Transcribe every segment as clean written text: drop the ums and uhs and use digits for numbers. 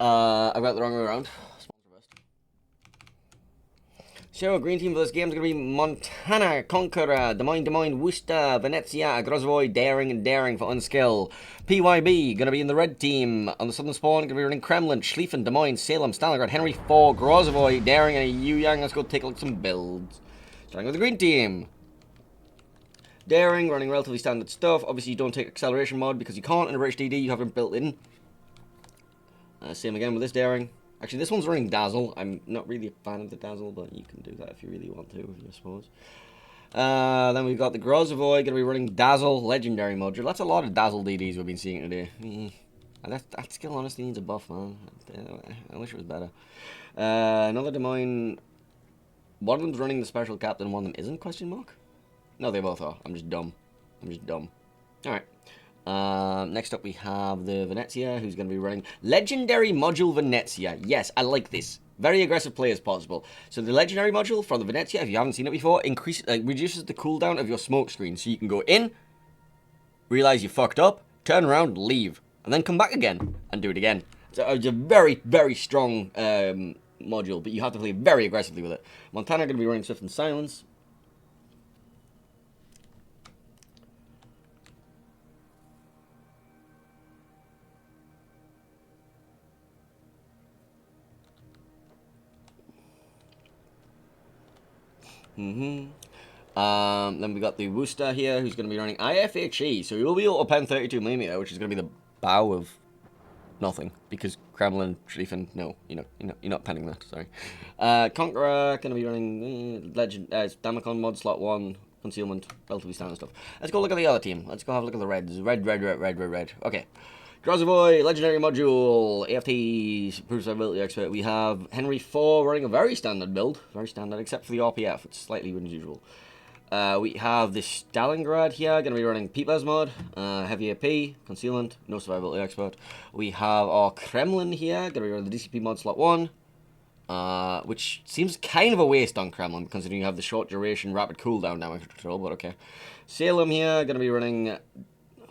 I've got the wrong way around. So, green team for this game is going to be Montana, Conqueror, Des Moines, Worcester, Venezia, Grozavoy, Daring, and Daring for UNSKL. PYB going to be in the red team. On the southern spawn, going to be running Kremlin, Schlieffen, Des Moines, Salem, Stalingrad, Henry 4, Grozavoy, Daring, and a Yu-Yang. Let's go take a look at some builds. Starting with the green team. Daring, running relatively standard stuff. Obviously, you don't take acceleration mod because you can't in a British DD. You have it built in. Same again with this Daring. Actually, this one's running Dazzle. I'm not really a fan of the Dazzle, but you can do that if you really want to, I suppose. Then we've got the Grozavoy, going to be running Dazzle Legendary module. That's a lot of Dazzle DDs we've been seeing today. That skill honestly needs a buff, man. I wish it was better. Another Des Moines. One of them's running the Special Captain, one of them isn't, question mark? No, they both are. I'm just dumb. Alright. Next up we have the Venezia, who's going to be running Legendary Module Venezia. Yes, I like this. Very aggressive play as possible. So the Legendary Module from the Venezia, if you haven't seen it before, reduces the cooldown of your smoke screen. So you can go in, realize you fucked up, turn around, leave, and then come back again and do it again. So it's a very, very strong module, but you have to play very aggressively with it. Montana going to be running Swift and Silence. Then we got the Worcester here, who's going to be running IFHE, so he will be able to pen 32mm, which is going to be the bow of nothing, because Kremlin, Schlieffen, no, you're not penning that, sorry. Conqueror, going to be running Damacon mod, slot 1, concealment, relatively standard stuff. Let's go look at the other team. Let's go have a look at the reds. Red. Okay. Grozavoy, Legendary Module, AFT, Proves Ability Expert. We have Henry 4 running a very standard build. Very standard, except for the RPF. It's slightly unusual. We have the Stalingrad here, going to be running Peepers mod, Heavy AP, Concealment, no Survivability Expert. We have our Kremlin here, going to be running the DCP mod slot 1, which seems kind of a waste on Kremlin, considering you have the short duration rapid cooldown damage control, but okay. Salem here, going to be running...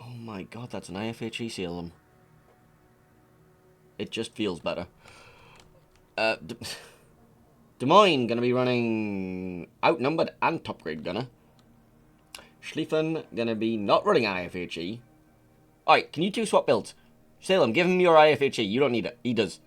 Oh my god, that's an IFHE Salem. It just feels better. Des Moines, going to be running Outnumbered and Top Grade Gunner. Schlieffen, going to be not running IFHE. Alright, can you two swap builds? Salem, give him your IFHE. You don't need it. He does.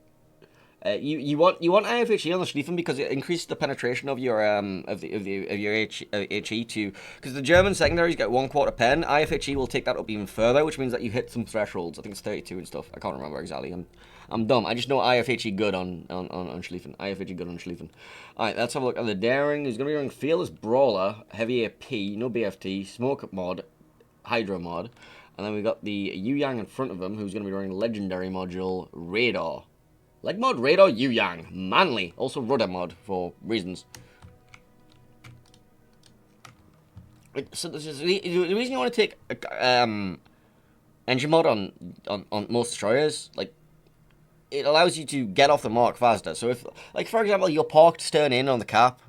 You want IFHE on the Schlieffen because it increases the penetration of your HE to, because the German secondaries get 1/4 pen. IFHE will take that up even further, which means that you hit some thresholds. I think it's 32 and stuff. I can't remember exactly. I'm dumb. I just know IFHE good on Schlieffen. IFHE good on Schlieffen. Alright, let's have a look at the Daring. He's going to be running Fearless Brawler, Heavy AP, no BFT, Smoke mod, Hydro mod, and then we got the Yu-Yang in front of him, who's going to be running Legendary Module Radar. Leg mod, Radar, Yu-Yang. Manly. Also Rudder mod, for reasons. So this is the reason you want to take engine mod on most destroyers, like, it allows you to get off the mark faster. So if, like, for example, you're parked stern in on the cap,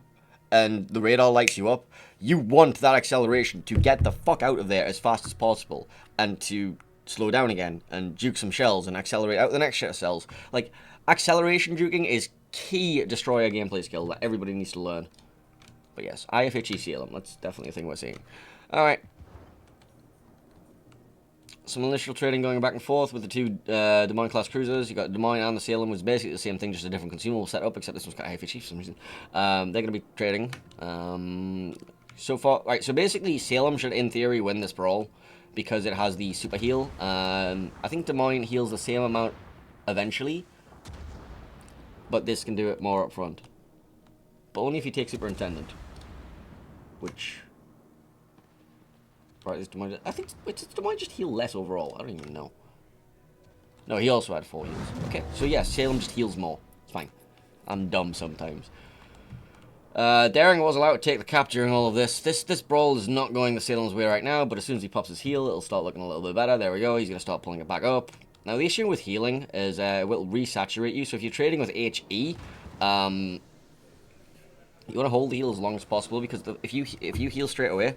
and the radar lights you up, you want that acceleration to get the fuck out of there as fast as possible, and to slow down again, and juke some shells, and accelerate out the next set of cells. Like, acceleration juking is key destroyer gameplay skill that everybody needs to learn. But yes, IFHE Salem, that's definitely a thing we're seeing. Alright. Some initial trading going back and forth with the two Des Moines class cruisers. You got Des Moines and the Salem, was basically the same thing, just a different consumable setup, except this one's got IFHE for some reason. They're going to be trading. So far, right, so basically Salem should in theory win this brawl, because it has the super heal. I think Des Moines heals the same amount eventually, but this can do it more up front. But only if you take Superintendent. Which... Right, is Des Moines... I think... Wait, does Des Moines just heal less overall? I don't even know. No, he also had 4 heals. Okay, so yeah, Salem just heals more. It's fine. I'm dumb sometimes. Daring was allowed to take the cap during all of this. This brawl is not going the Salem's way right now, but as soon as he pops his heal, it'll start looking a little bit better. There we go, he's going to start pulling it back up. Now, the issue with healing is it will resaturate you, so if you're trading with HE, you want to hold the heal as long as possible, because if you heal straight away,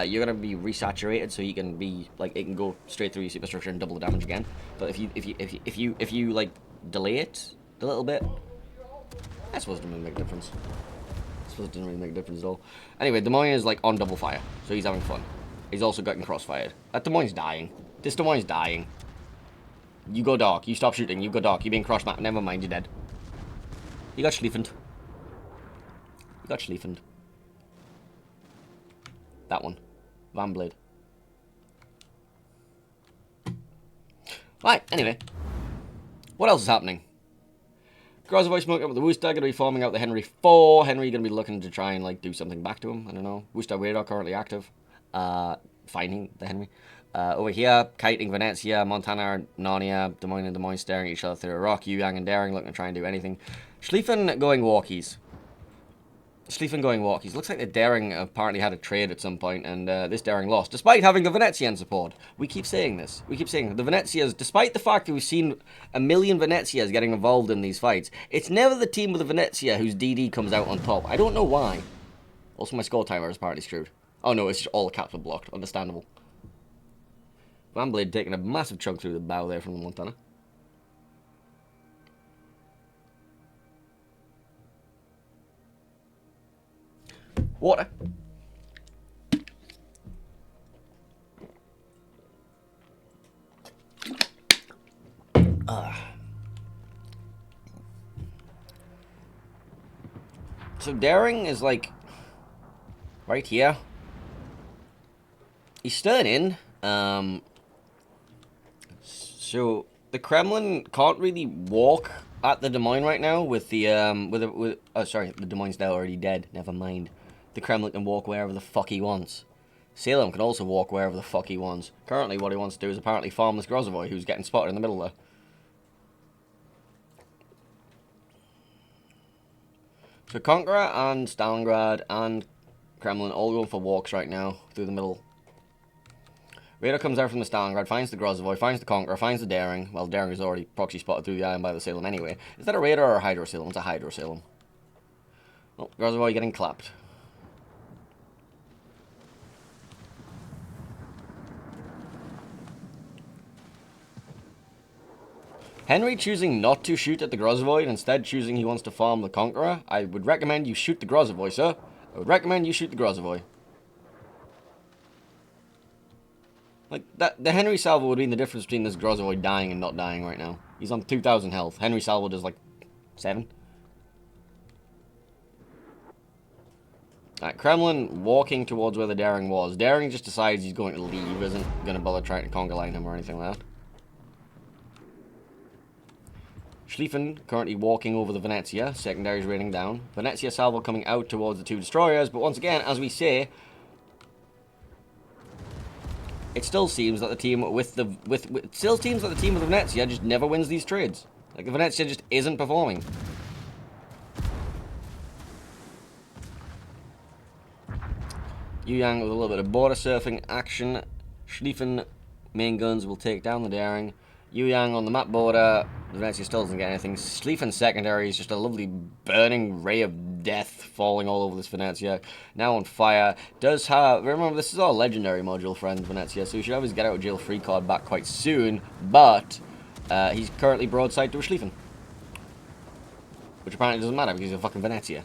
you're gonna be resaturated, so you can be like, it can go straight through your superstructure and double the damage again. But if you like delay it a little bit. I suppose it doesn't really make a difference. It doesn't really make a difference at all. Anyway, Des Moines is like on double fire, so he's having fun. He's also getting crossfired. That Des Moines dying. This Des Moines dying. You go dark. You stop shooting. You go dark. You're being cross-mapped. Never mind, you're dead. You got schlieffened. You got schlieffened. That one. Van Blade. Right, anyway. What else is happening? Grozvoy smoking up with the Wooster, going to be forming out the Henry 4. Henry going to be looking to try and, like, do something back to him. I don't know. Wooster Radar currently active. Finding the Henry. Over here, kiting Venezia, Montana, Narnia, Des Moines and Des Moines staring at each other through a rock. Yu Yang and Daring looking to try and do anything. Schlieffen going walkies. Schlieffen going walkies. Looks like the Daring apparently had a trade at some point, and this Daring lost, despite having the Venezian support. We keep saying this. We keep saying the Venezias, despite the fact that we've seen a million Venezias getting involved in these fights, it's never the team with the Venezia whose DD comes out on top. I don't know why. Also, my score timer is apparently screwed. Oh no, it's just all the caps were blocked. Understandable. Van Blade taking a massive chunk through the bow there from the Montana. Water. So Daring is like right here. He's stern in. So the Kremlin can't really walk at the Des Moines right now with the oh sorry, the Des Moines now already dead. Never mind. The Kremlin can walk wherever the fuck he wants. Salem can also walk wherever the fuck he wants. Currently, what he wants to do is apparently farm this Grozvoy, who's getting spotted in the middle there. So Conqueror and Stalingrad and Kremlin all going for walks right now through the middle. Radar comes out from the Stalingrad, finds the Grozvoy, finds the Conqueror, finds the Daring. Well, Daring is already proxy spotted through the iron by the Salem anyway. Is that a Radar or a Hydro Salem? It's a Hydro Salem. Oh, Grozvoy getting clapped. Henry choosing not to shoot at the Grozvoy and instead choosing he wants to farm the Conqueror. I would recommend you shoot the Grozvoy, sir. I would recommend you shoot the Grozvoy. Like, the Henry salvo would be the difference between this Grozvoy dying and not dying right now. He's on 2,000 health. Henry salvo does, like, 7. Alright, Kremlin walking towards where the Daring was. Daring just decides he's going to leave, isn't going to bother trying to conga line him or anything like that. Schlieffen currently walking over the Venezia. Secondaries raining down. Venezia salvo coming out towards the two destroyers, but once again, as we say, it still seems that the team with the Venezia just never wins these trades. Like, the Venezia just isn't performing. Yu Yang with a little bit of border surfing action. Schlieffen main guns will take down the Daring. Yu Yang on the map border. The Venezia still doesn't get anything. Schlieffen secondary is just a lovely burning ray of death falling all over this Venezia. Now on fire. Does have... Remember, this is our legendary module, friend, Venezia, so we should have his get out of jail free card back quite soon, but he's currently broadside to a Schlieffen. Which apparently doesn't matter because he's a fucking Venezia.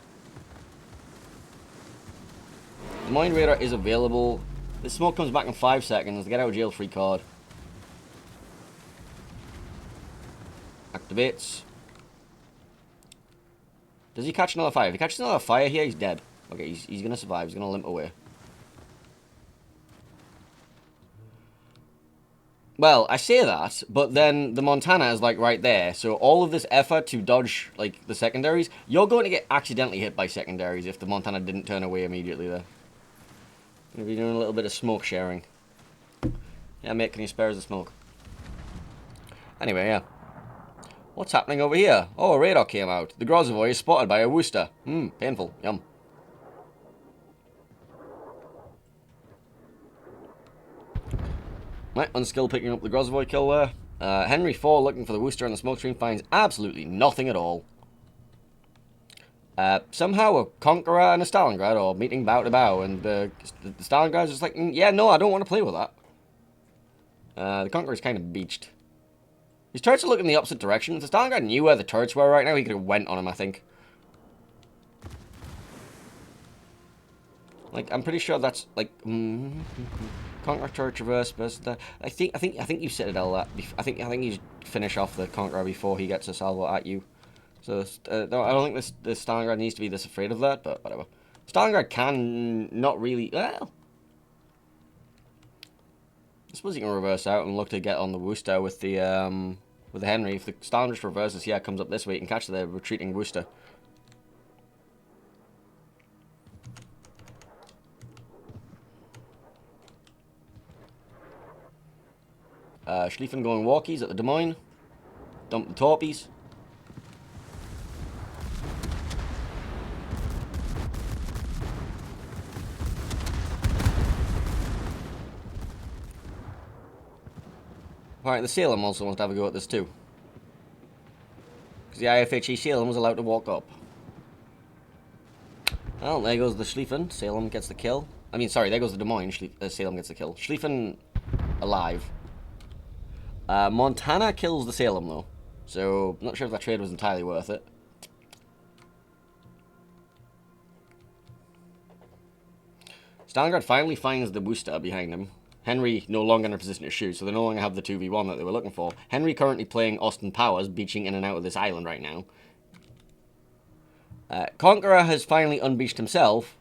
The Mine Radar is available. The smoke comes back in 5 seconds. The get out of jail free card activates. Does he catch another fire? If he catches another fire here, he's dead. Okay, he's gonna survive. He's gonna limp away. Well, I say that, but then the Montana is like right there. So all of this effort to dodge like the secondaries, you're going to get accidentally hit by secondaries if the Montana didn't turn away immediately there. Gonna be doing a little bit of smoke sharing. Yeah, mate, can you spare us the smoke? Anyway, yeah. What's happening over here? Oh, a radar came out. The Grozvoy is spotted by a Wooster. Painful. Yum. Right, UNSKL picking up the Grozvoy kill there. Henry 4 looking for the Wooster on the smoke screen finds absolutely nothing at all. Somehow a Conqueror and a Stalingrad are meeting bow to bow, and the Stalingrad's just like, yeah, no, I don't want to play with that. The Conqueror's kind of beached. His turrets are looking in the opposite direction. If the Stalingrad knew where the turrets were right now, he could have went on him, I think. Like, I'm pretty sure that's, like... Conqueror turret reverse versus the... I think you Citadel that. I think you finish off the Conqueror before he gets a salvo at you. So, no, I don't think the Stalingrad needs to be this afraid of that, but whatever. Stalingrad can not really... Well... I suppose you can reverse out and look to get on the Worcester with the Henry. If the Stalingrad just reverses, yeah, comes up this way, you can catch the retreating Worcester. Schlieffen going walkies at the Des Moines. Dump the torpies. Alright, the Salem also wants to have a go at this too. Because the IFHE Salem was allowed to walk up. Well, there goes the Schlieffen. Salem gets the kill. I mean, sorry, there goes the Des Moines. Salem gets the kill. Schlieffen alive. Montana kills the Salem, though. So, not sure if that trade was entirely worth it. Stalingrad finally finds the Worcester behind him. Henry no longer in a position to shoot, so they no longer have the 2v1 that they were looking for. Henry currently playing Austin Powers, beaching in and out of this island right now. Conqueror has finally unbeached himself,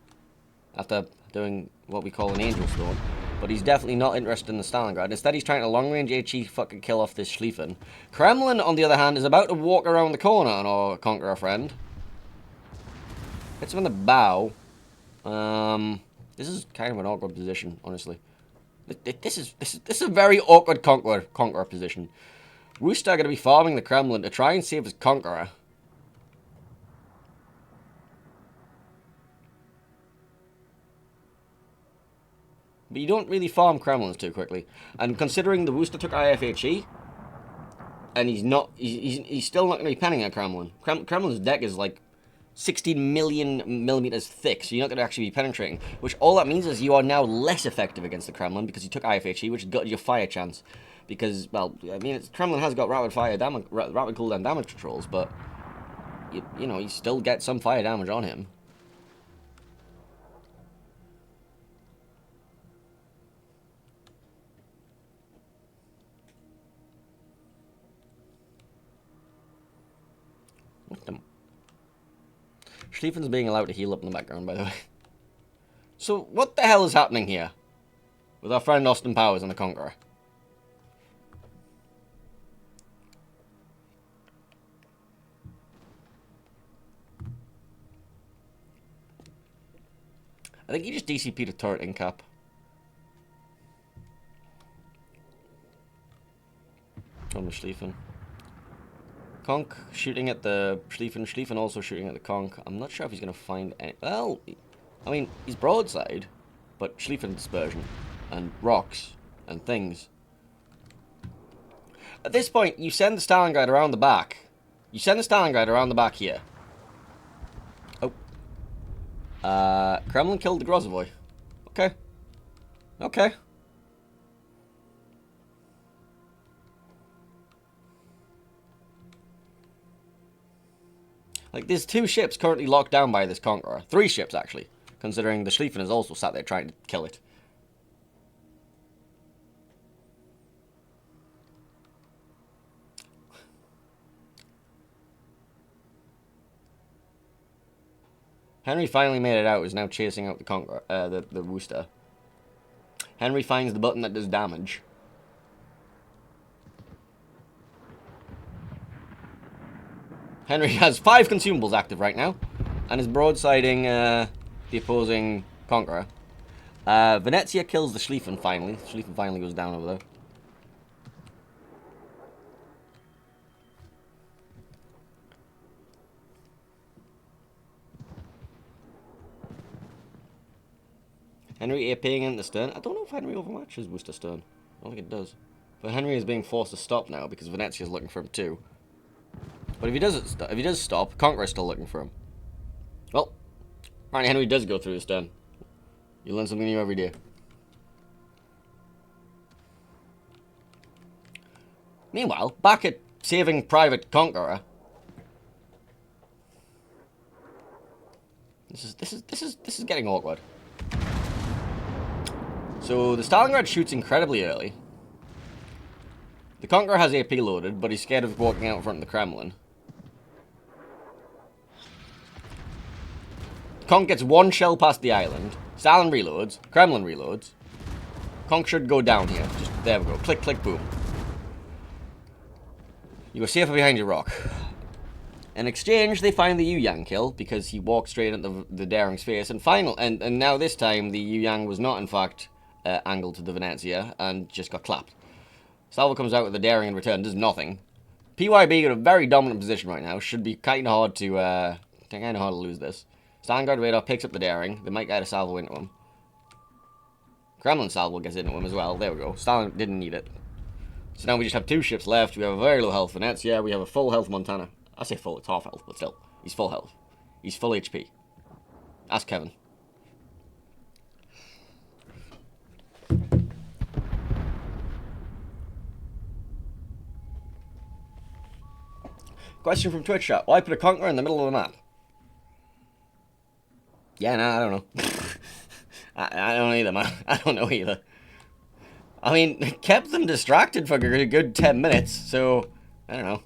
after doing what we call an Angel Storm. But he's definitely not interested in the Stalingrad. Instead, he's trying to long-range HE fucking kill off this Schlieffen. Kremlin, on the other hand, is about to walk around the corner on our Conqueror friend. Hits him in the bow. This is kind of an awkward position, honestly. This is a very awkward Conqueror position. Worcester are going to be farming the Kremlin to try and save his Conqueror. But you don't really farm Kremlins too quickly. And considering the Worcester took IFHE, and he's still not going to be penning a Kremlin. Kremlin's deck is like 16 million millimeters thick, so you're not going to actually be penetrating. Which all that means is you are now less effective against the Kremlin because you took IFHE, which got your fire chance. Because, well, I mean, Kremlin has got rapid cooldown damage controls, but you know, you still get some fire damage on him. Schlieffen's being allowed to heal up in the background, by the way. So, what the hell is happening here? With our friend Austin Powers and the Conqueror? I think he just DCP'd a turret in cap. On the Schlieffen. Conk shooting at the Schlieffen. Schlieffen also shooting at the Conk. I'm not sure if he's going to find any... Well, I mean, he's broadside, but Schlieffen dispersion and rocks and things. At this point, you send the Stalingrad around the back. You send the Stalingrad around the back here. Oh. Kremlin killed the Grozovoy. Okay. Okay. Like, there's 2 ships currently locked down by this Conqueror. 3 ships, actually. Considering the Schlieffen is also sat there trying to kill it. Henry finally made it out. Is now chasing out the Conqueror, the Worcester. Henry finds the button that does damage. Henry has 5 consumables active right now, and is broadsiding the opposing Conqueror. Venezia kills the Schlieffen finally. Schlieffen finally goes down over there. Henry APing in the stern. I don't know if Henry overmatches Worcester stern. I don't think it does. But Henry is being forced to stop now because Venezia is looking for him too. But if he does stop, Conqueror's still looking for him. Well, apparently Henry does go through the stern. You learn something new every day. Meanwhile, back at Saving Private Conqueror. This is getting awkward. So the Stalingrad shoots incredibly early. The Conqueror has AP loaded, but he's scared of walking out in front of the Kremlin. Conk gets one shell past the island. Stalin reloads. Kremlin reloads. Conk should go down here. Just there we go. Click, click, boom. You go safer behind your rock. In exchange, they find the Yu Yang kill because he walked straight into the Daring's face. And now this time the Yu Yang was not in fact angled to the Venezia and just got clapped. Salvo comes out with the Daring in return, does nothing. PYB got a very dominant position right now. Should be kind of hard to lose this. Stalingrad radar picks up the Daring. They might get a salvo into him. Kremlin salvo gets into him as well. There we go. Stalin didn't need it. So now we just have 2 ships left. We have a very low health Venezia. We have a full health Montana. I say full, it's half health, but still. He's full health. He's full HP. Ask Kevin. Question from Twitch chat. Why put a Conqueror in the middle of the map? Yeah, nah, I don't know. I don't either, man. I don't know either. I mean, it kept them distracted for a good 10 minutes, so I don't know.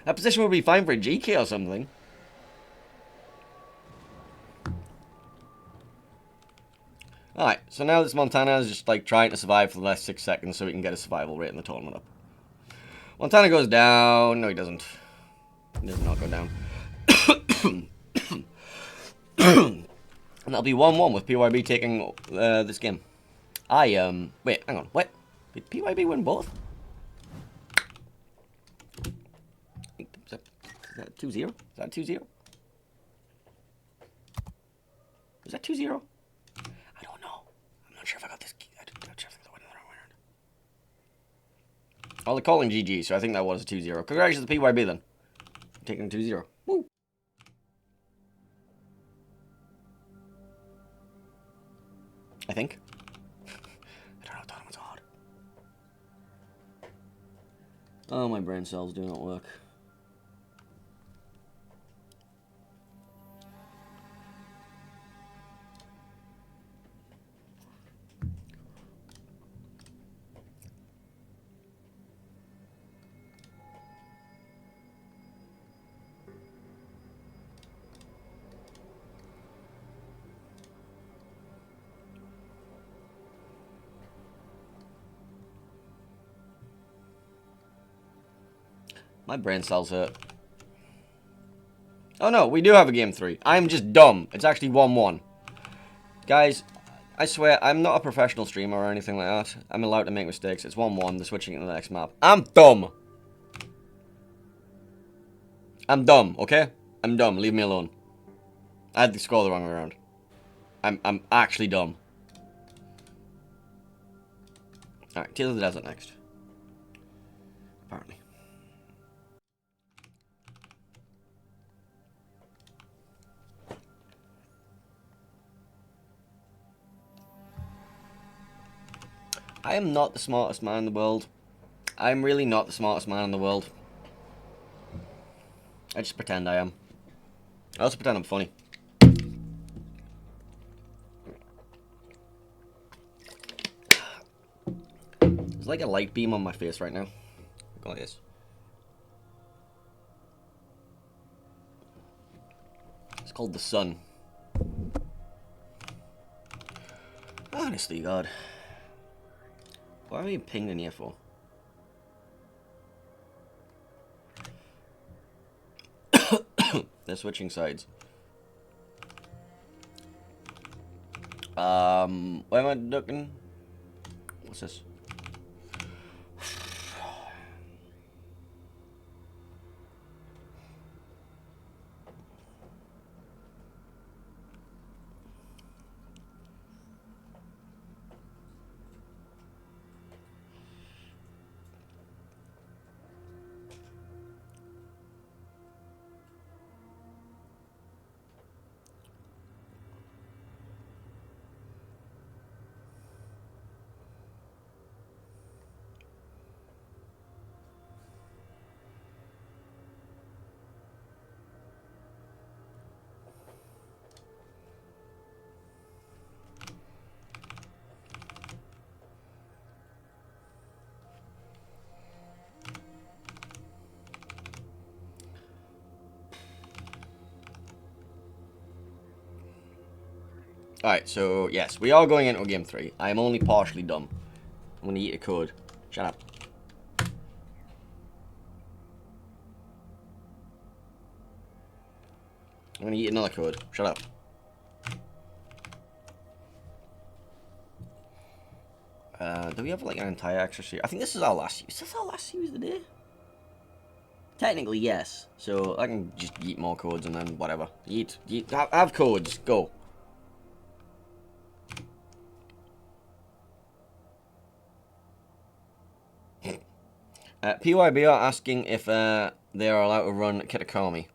That position would be fine for a GK or something. Alright, so now this Montana is just like trying to survive for the last 6 seconds so we can get a survival rate in the tournament up. Montana goes down. No, he doesn't. He does not go down. And that'll be 1-1 with PYB taking this game. Wait, hang on. What? Did PYB win both? Is that 2-0? Is that 2-0? Is that 2-0? I don't know. I'm not sure if I got this. I'm not sure if I got the win in the wrong round. Oh, they're calling GG, so I think that was a 2-0. Congratulations to PYB then. Taking 2-0. Woo! I think. I don't know, tournament's hard. Oh, my brain cells do not work. My brain cells hurt. Oh no, we do have a game 3. I'm just dumb. It's actually 1-1. Guys, I swear, I'm not a professional streamer or anything like that. I'm allowed to make mistakes. It's 1-1. They're switching it to the next map. I'm dumb. I'm dumb, okay? I'm dumb. Leave me alone. I had the score the wrong way around. I'm actually dumb. Alright, Tears of the Desert next. Apparently. I am not the smartest man in the world. I'm really not the smartest man in the world. I just pretend I am. I also pretend I'm funny. There's like a light beam on my face right now. Look like this. It's called the sun. Honestly, God. Why are we pinged in here for? They're switching sides. Where am I looking? What's this? Alright, so yes, we are going into game 3. I am only partially dumb. I'm gonna eat a code. Shut up. I'm gonna eat another code. Shut up. Do we have like an entire extra series? I think this is our last series. Is this our last series of the day? Technically, yes. So I can just eat more codes and then whatever. Eat. Have codes. Go. PYB are asking if they are allowed to run Kitakami.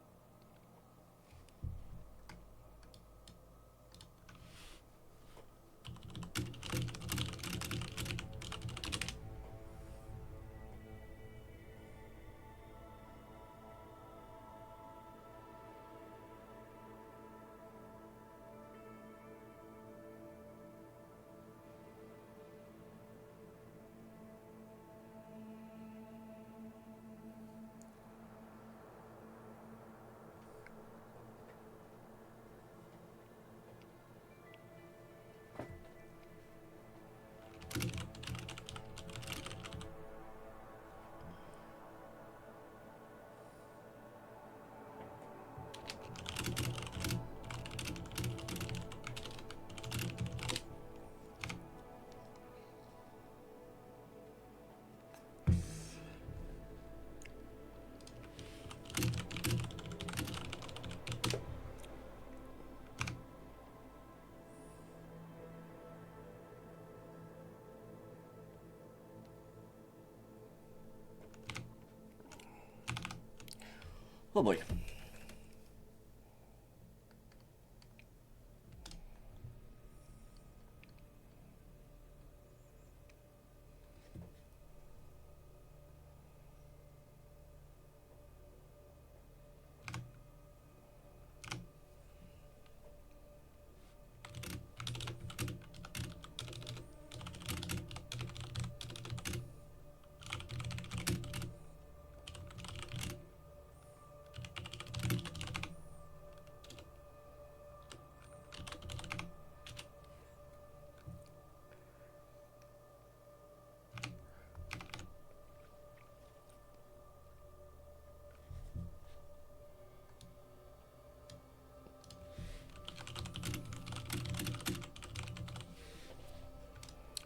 Oh boy.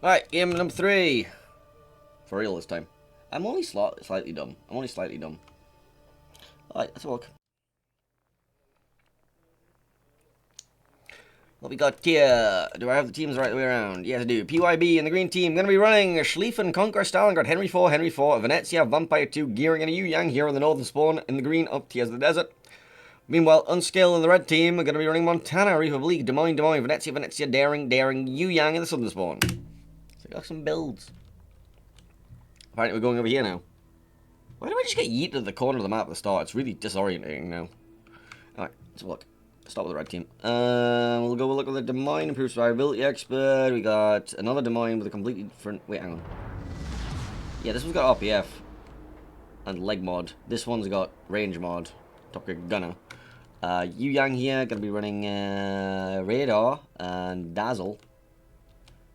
Alright, game number 3. For real this time. I'm only slightly dumb. I'm only slightly dumb. Alright, let's walk. What we got here? Do I have the teams the right way around? Yes, I do. PYB and the green team going to be running Schlieffen, Conquer, Stalingrad, Henry 4, Venezia, Vampire 2, Gearing, and a Yang here in the northern spawn. In the green, up Tears of the Desert. Meanwhile, UNSKL and the red team are going to be running Montana, Republic, Des Moines, Venezia, Daring, Yang in the southern spawn. So we got some builds. Apparently we're going over here now. Why do I just get yeeted to the corner of the map at the start? It's really disorientating now. Alright, let's look. Start with the red team. We'll go look at the Des Moines Improved Survivability Expert. We got another Des Moines with a completely different... Wait, hang on. Yeah, this one's got RPF and leg mod. This one's got range mod. Top Gear Gunner. Yang here, gonna be running radar and dazzle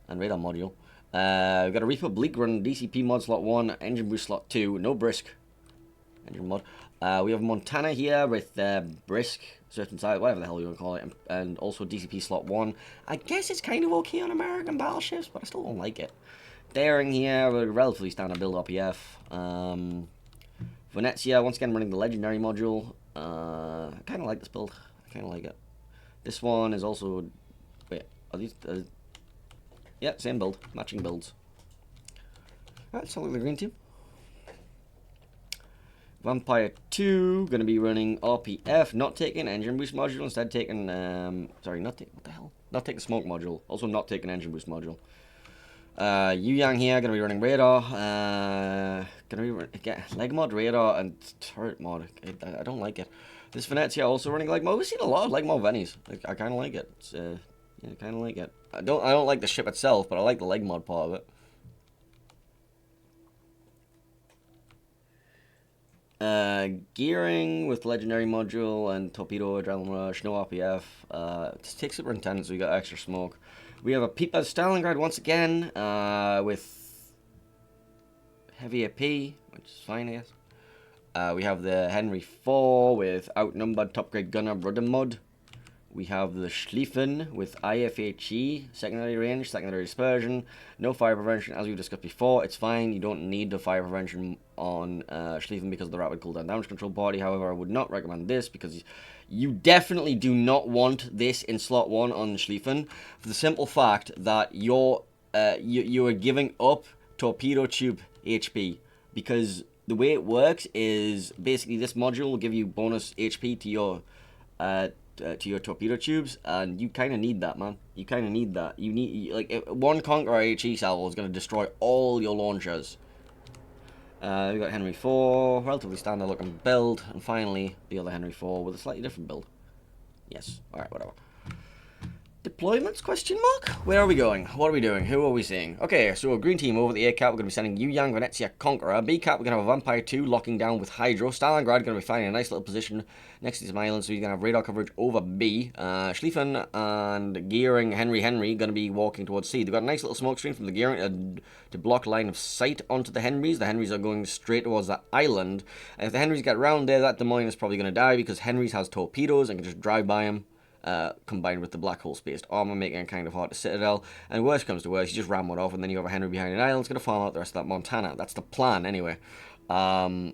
and radar module. We've got a Republic running DCP mod slot 1, engine boost slot 2, no brisk engine mod. We have Montana here with brisk, certain side, whatever the hell you want to call it, and also DCP slot 1. I guess it's kind of okay on American battleships, but I still don't like it. Daring here with a relatively standard build RPF. Venezia, once again running the legendary module. I kind of like this build. I kind of like it. This one is also... Wait, are these... yeah, same build. Matching builds. Alright, so look at the green team. Vampire 2, going to be running RPF, not taking engine boost module, instead taking... sorry, not taking... What the hell? Not taking smoke module. Also not taking engine boost module. Yang here, going to be running radar. Going to be get leg mod, radar, and turret mod. I don't like it. This Venezia also running leg mod. We've seen a lot of leg mod Venis. I kind of like it. It's, yeah, I kind of like it. I don't like the ship itself, but I like the leg mod part of it. Gearing with legendary module and torpedo, adrenaline rush, no RPF. Just take superintendent so we got extra smoke. We have a Peeper Stalingrad once again with heavy AP, which is fine, I guess. We have the Henry 4 with outnumbered top grade gunner Ruddermud. We have the Schlieffen with IFHE, secondary range, secondary dispersion, no fire prevention. As we discussed before, it's fine. You don't need the fire prevention on Schlieffen because of the rapid cooldown damage control body. However, I would not recommend this because you definitely do not want this in slot 1 on Schlieffen for the simple fact that you are giving up torpedo tube HP, because the way it works is basically this module will give you bonus HP to your torpedo tubes, and you kind of need that, man. You kind of need that. You need, like, one Conqueror HE salvo is going to destroy all your launchers. We got Henry 4, relatively standard looking build, and finally the other Henry 4 with a slightly different build. Yes, alright, whatever. Deployments, question mark? Where are we going? What are we doing? Who are we seeing? Okay, so a green team over the A cap, we're going to be sending Yu Yang, Venezia, Conqueror. B cap, we're going to have a Vampire 2 locking down with Hydro. Stalingrad going to be finding a nice little position next to these islands, so he's going to have radar coverage over B. Schlieffen and Gearing, Henry going to be walking towards C. They've got a nice little smoke screen from the Gearing to block line of sight onto the Henrys. The Henrys are going straight towards that island. And if the Henrys get around there, that Des Moines is probably going to die because Henrys has torpedoes and can just drive by him. Combined with the black hole spaced armor, making it kind of hard to citadel. And worst comes to worst, you just ram one off, and then you have a Henry behind an island. It's going to farm out the rest of that Montana. That's the plan, anyway. For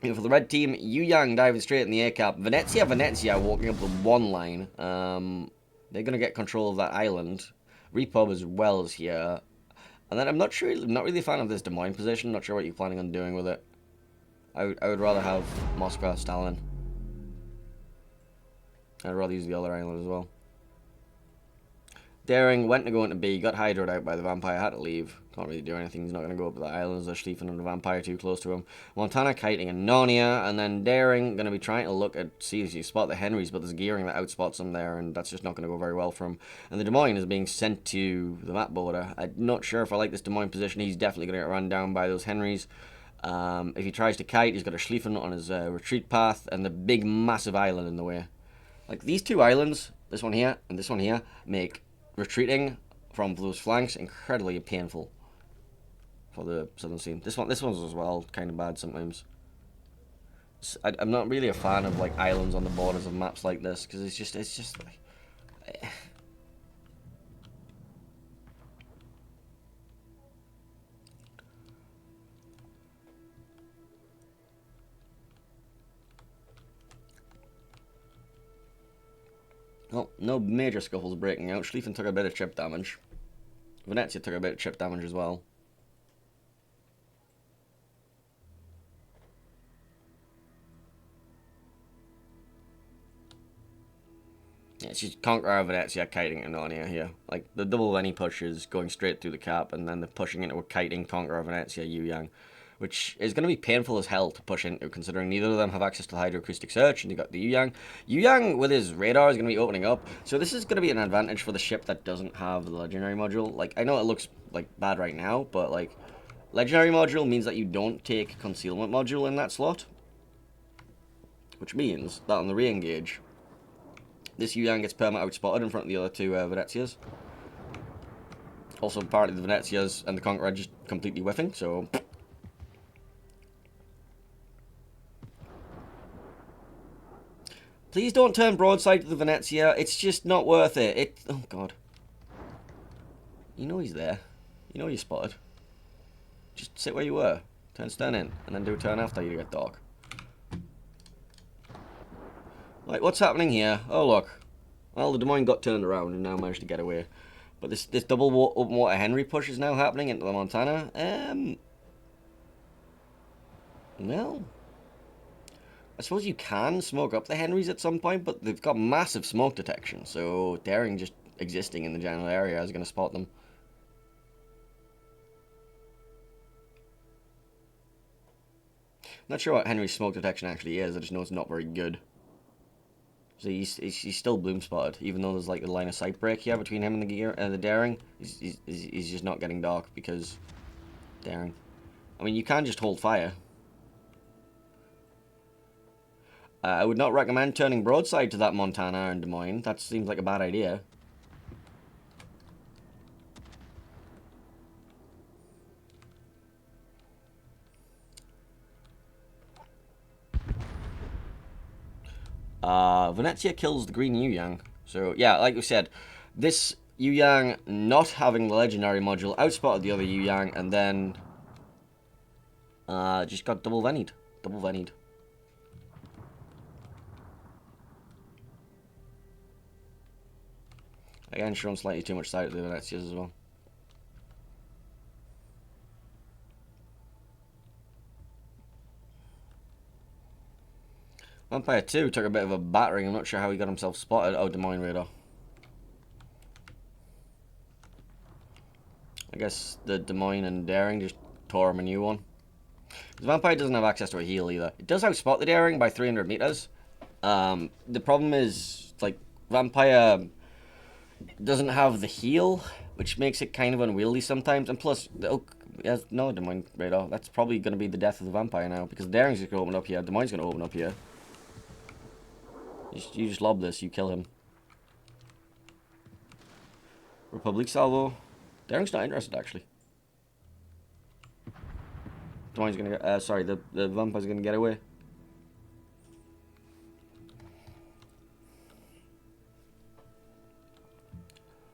the red team, Yu Yang diving straight in the air cap. Venezia walking up the one line. They're going to get control of that island. Repub as well is here. And then I'm not really a fan of this Des Moines position. Not sure what you're planning on doing with it. I would rather have Moscow, Stalin. I'd rather use the other island as well. Daring went to go into B, got hydroed out by the vampire, had to leave. Can't really do anything, he's not going to go up to the islands. There's Schlieffen and the vampire too close to him. Montana kiting and Narnia, and then Daring going to be trying to look at, see if you spot the Henrys, but there's Gearing that outspots him there, and that's just not going to go very well for him. And the Des Moines is being sent to the map border. I'm not sure if I like this Des Moines position. He's definitely going to get run down by those Henrys. If he tries to kite, he's got a Schlieffen on his retreat path, and the big massive island in the way. Like, these two islands, this one here and this one here, make retreating from those flanks incredibly painful for the southern scene. This one's as well kind of bad sometimes. I'm not really a fan of, like, islands on the borders of maps like this, because it's just like... Well, no major scuffles breaking out. Schlieffen took a bit of chip damage. Venezia took a bit of chip damage as well. Yeah, it's just Conqueror, Venezia, kiting and Narnia here. Like, the double Venny push is going straight through the cap, and then the pushing into a kiting Conqueror, Venezia, Yu Yang. Which is going to be painful as hell to push into, considering neither of them have access to hydroacoustic search, and you got the Yu Yang. Yu Yang, with his radar, is going to be opening up, so this is going to be an advantage for the ship that doesn't have the legendary module. Like, I know it looks, like, bad right now, but, like, legendary module means that you don't take concealment module in that slot, which means that on the re-engage, this Yu Yang gets perma outspotted in front of the other two Venezias. Also, apparently the Venezias and the Conqueror just completely whiffing, so... Please don't turn broadside to the Venezia. It's just not worth it. Oh, God. You know he's there. You know you're spotted. Just sit where you were. Turn stern in. And then do a turn after you get dark. Like, what's happening here? Oh, look. Well, the Des Moines got turned around and now managed to get away. But this double open water Henry push is now happening into the Montana. Well... I suppose you can smoke up the Henrys at some point, but they've got massive smoke detection, so Daring just existing in the general area is going to spot them. Not sure what Henry's smoke detection actually is, I just know it's not very good. So he's still bloom spotted, even though there's like a line of sight break here between him and the Daring. He's just not getting dark because Daring. I mean, you can just hold fire. I would not recommend turning broadside to that Montana in Des Moines. That seems like a bad idea. Venezia kills the green Yu-Yang. So, yeah, like we said, this Yu-Yang not having the legendary module outspotted the other Yu-Yang and then just got double venied. Double venied. Again, showing slightly too much sight of the Venezias as well. Vampire 2 took a bit of a battering. I'm not sure how he got himself spotted. Oh, Des Moines radar. I guess the Des Moines and Daring just tore him a new one. The Vampire doesn't have access to a heal either. It does outspot the Daring by 300 meters. The problem is, like, Vampire doesn't have the heal, which makes it kind of unwieldy sometimes. And plus, the Oak has no Des Moines radar. That's probably going to be the death of the Vampire now, because the Daring's going to open up here. Des Moines going to open up here. You just lob this, you kill him. Republic salvo. Daring's not interested, actually. Des Moines going to get... sorry, the Vampire's going to get away.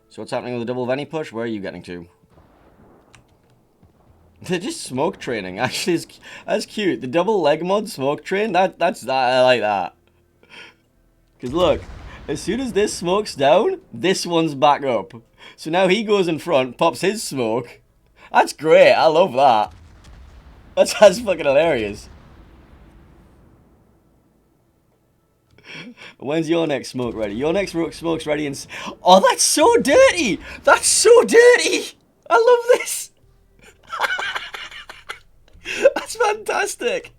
So what's happening with the double Venny push? Where are you getting to? They're just smoke training. Actually, that's cute. The double leg mod smoke train. That's I like that. Cause look, as soon as this smokes down, this one's back up. So now he goes in front, pops his smoke. That's great. I love that. That's fucking hilarious. When's your next smoke ready? Your next smoke's ready and... Oh, that's so dirty! That's so dirty! I love this! That's fantastic!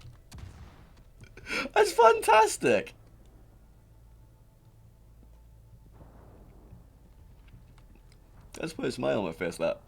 That's fantastic! Let's put a smile on my face, that.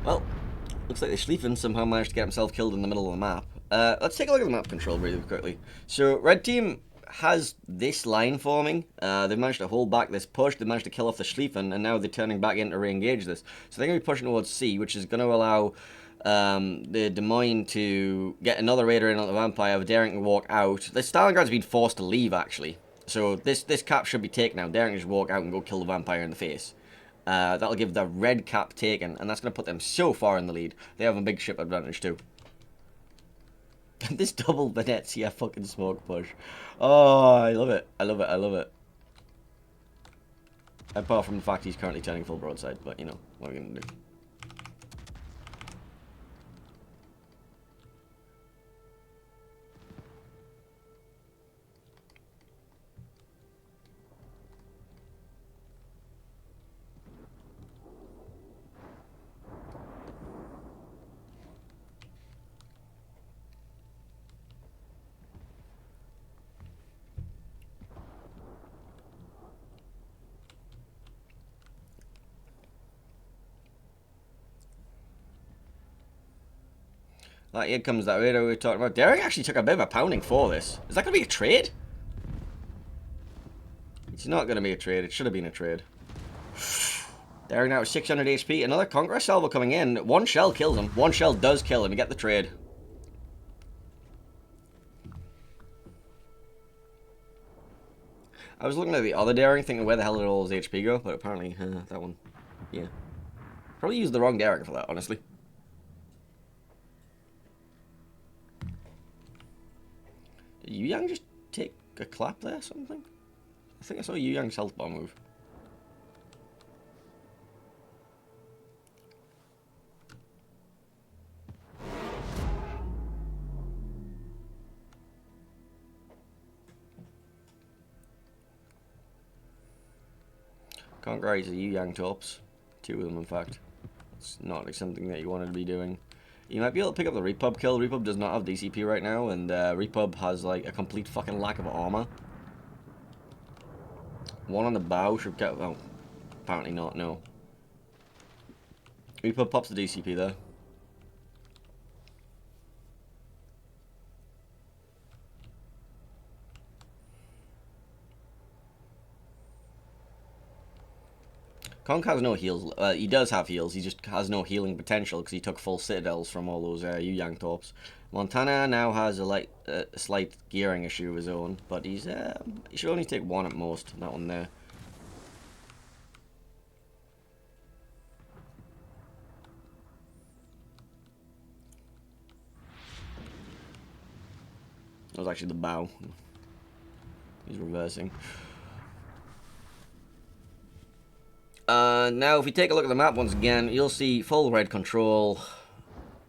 Well, looks like the Schlieffen somehow managed to get himself killed in the middle of the map. Let's take a look at the map control really quickly. So, red team has this line forming. They've managed to hold back this push. They've managed to kill off the Schlieffen, and now they're turning back in to re-engage this. So they're going to be pushing towards C, which is going to allow the Des Moines to get another raider in on the Vampire, Daring to walk out. The Stalingrad's been forced to leave, actually. So this cap should be taken now. Daring to just walk out and go kill the Vampire in the face. That'll give the red cap taken, and that's going to put them so far in the lead. They have a big ship advantage too. This double Venezia fucking smoke push. Oh, I love it. I love it. I love it. Apart from the fact he's currently turning full broadside, but you know, what are we going to do? Here comes that radar we were talking about. Daring actually took a bit of a pounding for this. Is that going to be a trade? It's not going to be a trade. It should have been a trade. Daring now 600 HP. Another Conqueror salvo coming in. One shell kills him. One shell does kill him. You get the trade. I was looking at the other Daring, thinking where the hell did all his HP go, but apparently, that one, yeah. Probably used the wrong Daring for that, honestly. Did Yu Yang just take a clap there or something? I think I saw Yu Yang's health bar move. Conqueror is a Yu-Yang Torps. 2 of them, in fact. It's not like something that you wanted to be doing. You might be able to pick up the Repub kill. Repub does not have DCP right now, and Repub has like a complete fucking lack of armor. 1 on the bow should get... Oh, apparently not, no. Repub pops the DCP there. Conk has no heals. He does have heals. He just has no healing potential because he took full citadels from all those Yu-Yang Torps. Montana now has a slight gearing issue of his own, but he should only take 1 at most. That one there. That was actually the bow. He's reversing. Now, if we take a look at the map once again, you'll see full red control,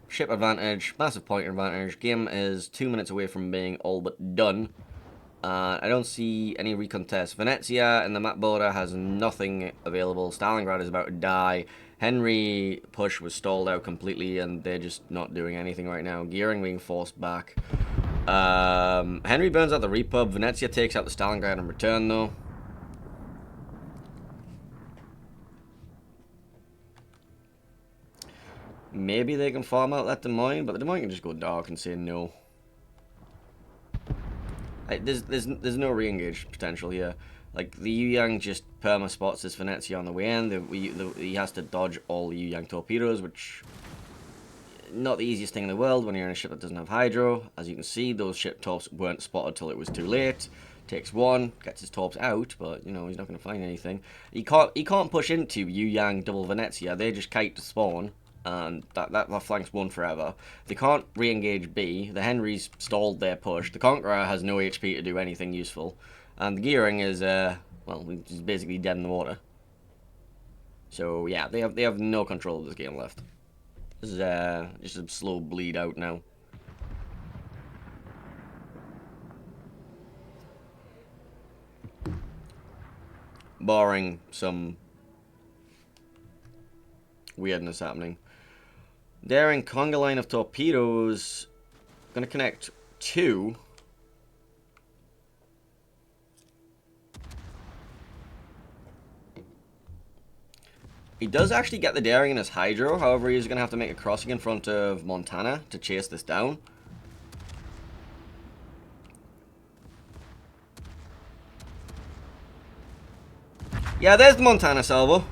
ship advantage, massive pointer advantage. Game is 2 minutes away from being all but done. I don't see any recontest. Venezia in the map border has nothing available. Stalingrad is about to die. Henry push was stalled out completely, and they're just not doing anything right now. Gearing being forced back. Henry burns out the Repub. Venezia takes out the Stalingrad in return, though. Maybe they can farm out that Des Moines, but the Des Moines can just go dark and say no. There's no re-engage potential here. Like, the Yu-Yang just perma-spots this Venezia on the way in. He has to dodge all the Yu-Yang torpedoes, which... not the easiest thing in the world when you're in a ship that doesn't have hydro. As you can see, those ship torps weren't spotted till it was too late. Takes 1, gets his torps out, but, you know, he's not going to find anything. He can't push into Yu-Yang double Venezia. They just kite to spawn. And that flanks 1 forever. They can't re-engage B. The Henrys stalled their push. The Conqueror has no HP to do anything useful. And the gearing is, well, he's basically dead in the water. So, yeah, they have no control of this game left. This is just a slow bleed out now. Barring some weirdness happening. Daring conga line of torpedoes. Gonna connect 2. He does actually get the daring in his hydro. However, he's gonna have to make a crossing in front of Montana to chase this down. Yeah, there's the Montana salvo.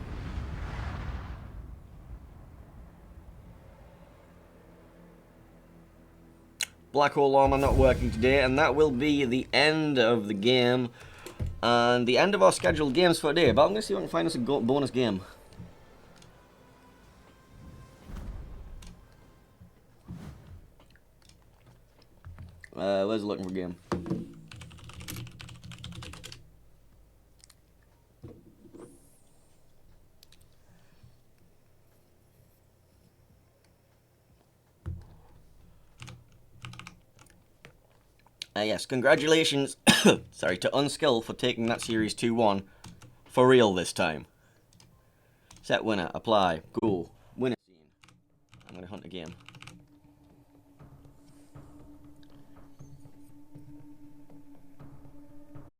Black hole armor not working today, and that will be the end of the game and the end of our scheduled games for today. But I'm going to see if I can find us a bonus game. Where's looking for game? Yes, congratulations, sorry, to UNSKL for taking that series 2-1 for real this time. Set winner, apply, go, winner scene. I'm going to hunt a game.